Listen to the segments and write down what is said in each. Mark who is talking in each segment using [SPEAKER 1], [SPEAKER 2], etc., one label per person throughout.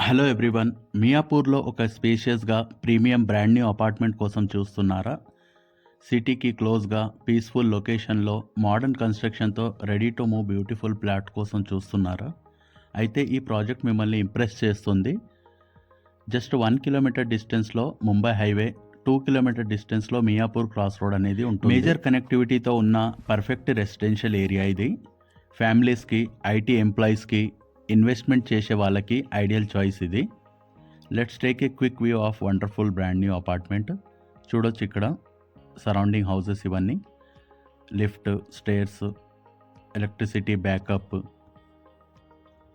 [SPEAKER 1] Hello everyone. మియాపూర్లో ఒక స్పేషియస్గా premium brand new apartment కోసం చూస్తున్నారా? సిటీకి క్లోజ్గా పీస్ఫుల్ లొకేషన్లో మోడర్న్ కన్స్ట్రక్షన్తో ready to move beautiful plot కోసం చూస్తున్నారా? అయితే ఈ ప్రాజెక్ట్ మిమ్మల్ని ఇంప్రెస్ చేస్తుంది. జస్ట్ 1 కిలోమీటర్ డిస్టెన్స్లో ముంబై హైవే, 2 కిలోమీటర్ డిస్టెన్స్లో మియాపూర్ క్రాస్ రోడ్ అనేది ఉంటుంది. మేజర్ కనెక్టివిటీతో ఉన్న పర్ఫెక్ట్ రెసిడెన్షియల్ ఏరియా ఇది. ఫ్యామిలీస్కి, ఐటీ ఎంప్లాయీస్కి, ఇన్వెస్ట్మెంట్ చేసే వాళ్ళకి ఐడియల్ చాయిస్ ఇది. Let's take a quick view of wonderful brand new apartment. చూడొచ్చు ఇక్కడ సరౌండింగ్ హౌసెస్ ఇవన్నీ, లిఫ్ట్, స్టేర్స్, ఎలక్ట్రిసిటీ బ్యాకప్.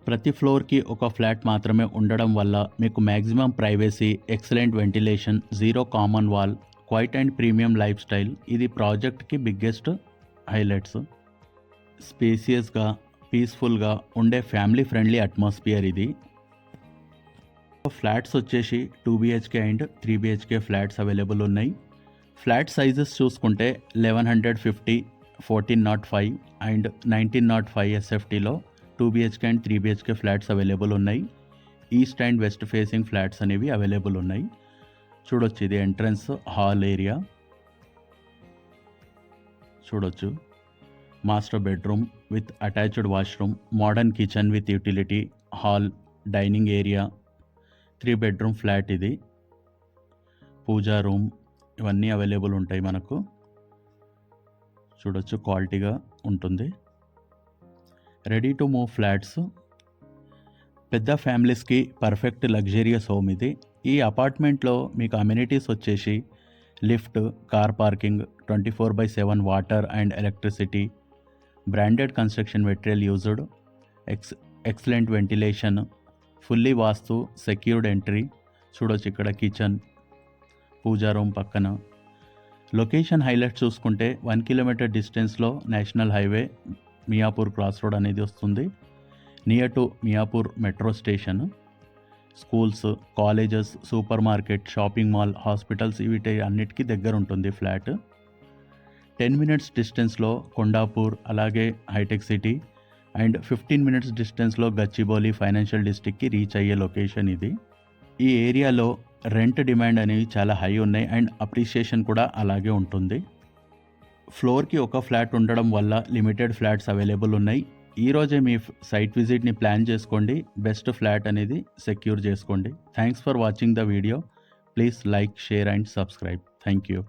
[SPEAKER 1] ప్రతి ఫ్లోర్కి ఒక ఫ్లాట్ మాత్రమే ఉండడం వల్ల మీకు maximum privacy, excellent ventilation, zero common wall, quiet and premium lifestyle. ఇది ప్రాజెక్ట్కి బిగ్గెస్ట్ హైలైట్స్. స్పేసియస్గా, పీస్ఫుల్గా ఉండే ఫ్యామిలీ ఫ్రెండ్లీ అట్మాస్ఫియర్ ఇది. ఫ్లాట్స్ వచ్చేసి 2 BHK and 3 BHK flats available ఉన్నాయి. ఫ్లాట్ సైజెస్ చూసుకుంటే 1150, 1405 అండ్ 1905 SFTలో 2 BHK and 3 BHK flats available ఉన్నాయి. East and west facing flats అనేవి అవైలబుల్ ఉన్నాయి. చూడొచ్చు, ఇది ఎంట్రన్స్ హాల్ ఏరియా. చూడొచ్చు, master bedroom with attached washroom, modern kitchen with utility, hall, dining area, 3 bedroom flat ఇది. Puja room ఇవన్నీ అవైలబుల్ ఉంటాయి మనకు. చూడొచ్చు, క్వాలిటీగా ఉంటుంది. Ready to move flats. పెద్ద ఫ్యామిలీస్కి పర్ఫెక్ట్ లగ్జరియస్ హోమ్ ఇది. ఈ అపార్ట్మెంట్లో మీకు అమ్యూనిటీస్ వచ్చేసి lift, car parking, 24/7 water and electricity, branded construction material used, excellent ventilation, fully vastu, secured entry. చూడొచ్చు ఇక్కడ కిచెన్, పూజా రూమ్ పక్కన. లొకేషన్ హైలైట్ చూసుకుంటే 1 కిలోమీటర్ డిస్టెన్స్లో national highway, Miyapur cross road అనేది వస్తుంది. Near to Miyapur metro station. Schools, colleges, super market, shopping mall, hospitals వీటి అన్నిటికీ దగ్గర ఉంటుంది ఫ్లాట్. 10 మినిట్స్ డిస్టెన్స్లో కొండాపూర్, అలాగే హైటెక్ సిటీ అండ్ 15 మినిట్స్ డిస్టెన్స్లో గచ్చిబౌలి ఫైనాన్షియల్ డిస్ట్రిక్ట్కి రీచ్ అయ్యే లొకేషన్ ఇది. ఈ ఏరియాలో రెంట్ డిమాండ్ అనేవి చాలా హై ఉన్నాయి అండ్ అప్రిషియేషన్ కూడా అలాగే ఉంటుంది. ఫ్లోర్కి ఒక ఫ్లాట్ ఉండడం వల్ల లిమిటెడ్ ఫ్లాట్స్ అవైలబుల్ ఉన్నాయి. ఈరోజే మీ సైట్ విజిట్ని ప్లాన్ చేసుకోండి. బెస్ట్ ఫ్లాట్ అనేది సెక్యూర్ చేసుకోండి. Thanks for watching the video. Please like, share and subscribe. Thank you.